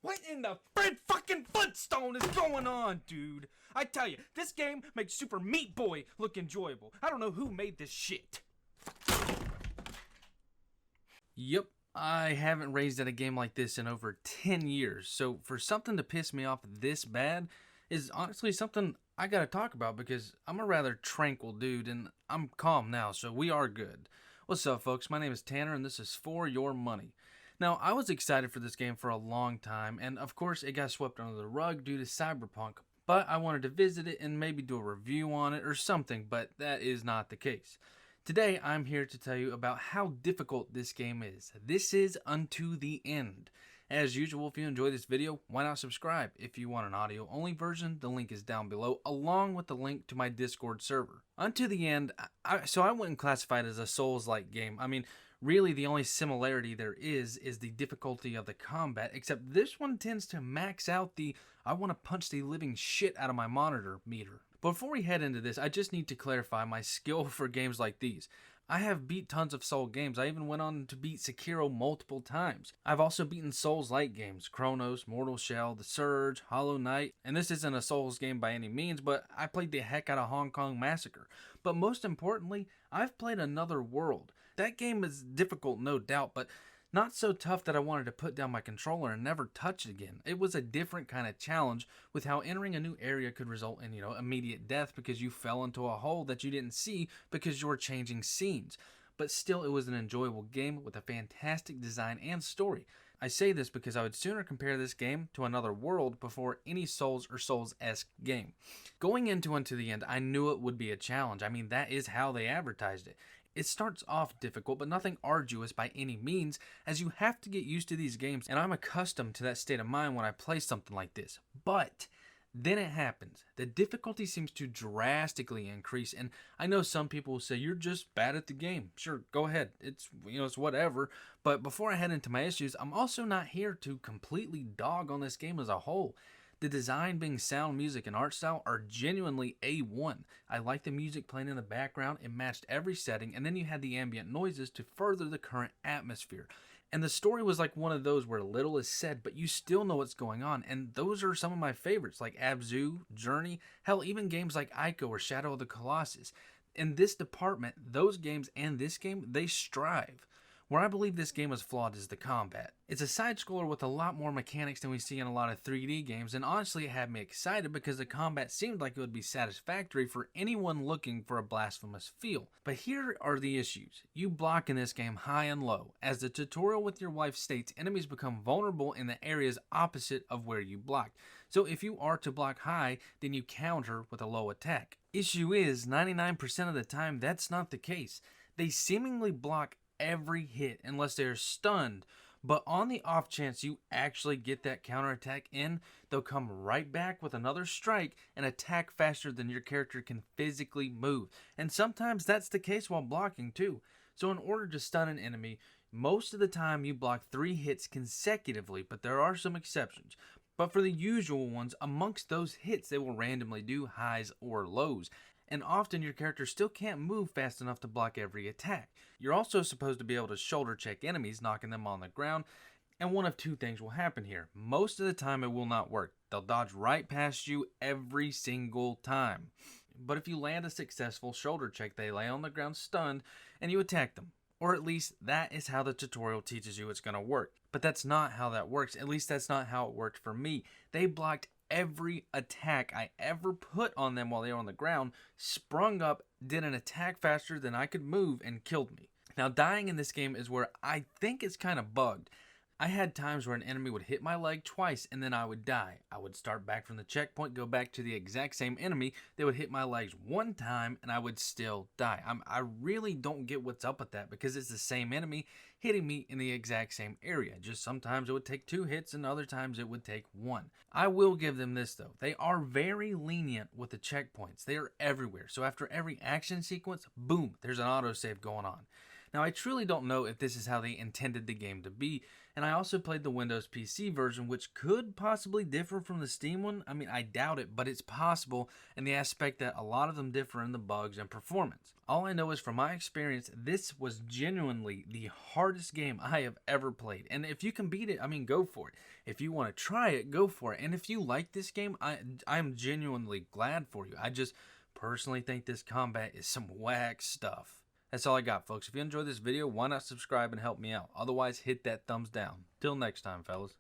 What in the Fred fucking Flintstone is going on, dude? I tell you, this game makes Super Meat Boy look enjoyable. I don't know who made this shit. Yep, I haven't raised at a game like this in over 10 years, so for something to piss me off this bad is honestly something I gotta talk about because I'm a rather tranquil dude and I'm calm now, so we are good. What's up, folks? My name is Tanner and this is For Your Money. Now, I was excited for this game for a long time, and of course it got swept under the rug due to Cyberpunk, but I wanted to visit it and maybe do a review on it or something, but that is not the case. Today, I'm here to tell you about how difficult this game is. This is Unto the End. As usual, if you enjoy this video, why not subscribe? If you want an audio-only version, the link is down below, along with the link to my Discord server. Unto the End, I wouldn't classify it as a Souls-like game. I mean, really the only similarity there is the difficulty of the combat, except this one tends to max out the I want to punch the living shit out of my monitor meter. Before we head into this, I just need to clarify my skill for games like these. I have beat tons of Soul games. I even went on to beat Sekiro multiple times. I've also beaten Souls-like games, Chronos, Mortal Shell, The Surge, Hollow Knight, and this isn't a Souls game by any means, but I played the heck out of Hong Kong Massacre. But most importantly, I've played Another World. That game is difficult, no doubt, but not so tough that I wanted to put down my controller and never touch it again. It was a different kind of challenge with how entering a new area could result in, immediate death because you fell into a hole that you didn't see because you were changing scenes. But still, it was an enjoyable game with a fantastic design and story. I say this because I would sooner compare this game to Another World before any Souls or Souls-esque game. Going into the End, I knew it would be a challenge. I mean, that is how they advertised it. It starts off difficult, but nothing arduous by any means, as you have to get used to these games, and I'm accustomed to that state of mind when I play something like this. But then it happens. The difficulty seems to drastically increase, and I know some people will say, you're just bad at the game. Sure, go ahead. It's whatever. But before I head into my issues, I'm also not here to completely dog on this game as a whole. The design, being sound, music, and art style are genuinely A1. I like the music playing in the background. It matched every setting, and then you had the ambient noises to further the current atmosphere. And the story was like one of those where little is said, but you still know what's going on, and those are some of my favorites, like Abzu, Journey, hell, even games like Ico or Shadow of the Colossus. In this department, those games and this game, they strive. Where I believe this game is flawed is the combat. It's a side-scroller with a lot more mechanics than we see in a lot of 3D games, and honestly it had me excited because the combat seemed like it would be satisfactory for anyone looking for a blasphemous feel. But here are the issues. You block in this game high and low. As the tutorial with your wife states, enemies become vulnerable in the areas opposite of where you blocked. So if you are to block high, then you counter with a low attack. Issue is, 99% of the time that's not the case. They seemingly block every hit unless they're stunned, but on the off chance you actually get that counterattack in, they'll come right back with another strike and attack faster than your character can physically move. And sometimes that's the case while blocking too. So in order to stun an enemy, most of the time you block 3 hits consecutively, but there are some exceptions. But for the usual ones, amongst those hits they will randomly do highs or lows. And often your character still can't move fast enough to block every attack. You're also supposed to be able to shoulder check enemies, knocking them on the ground, and one of two things will happen here. Most of the time it will not work. They'll dodge right past you every single time. But if you land a successful shoulder check, they lay on the ground stunned, and you attack them. Or at least that is how the tutorial teaches you it's going to work. But that's not how that works. At least that's not how it worked for me. They blocked every attack I ever put on them while they were on the ground, sprung up, did an attack faster than I could move, and killed me. Now, dying in this game is where I think it's kind of bugged. I had times where an enemy would hit my leg twice and then I would die. I would start back from the checkpoint, go back to the exact same enemy. They would hit my legs one time and I would still die. I really don't get what's up with that because it's the same enemy hitting me in the exact same area. Just sometimes it would take 2 hits and other times it would take 1. I will give them this though. They are very lenient with the checkpoints. They are everywhere. So after every action sequence, boom, there's an autosave going on. Now, I truly don't know if this is how they intended the game to be, And I also played the Windows PC version, which could possibly differ from the Steam one. I mean, I doubt it, but it's possible in the aspect that a lot of them differ in the bugs and performance. All I know is from my experience, this was genuinely the hardest game I have ever played. And if you can beat it, I mean, go for it. If you want to try it, go for it. And if you like this game, I'm genuinely glad for you. I just personally think this combat is some whack stuff. That's all I got, folks. If you enjoyed this video, why not subscribe and help me out? Otherwise, hit that thumbs down. Till next time, fellas.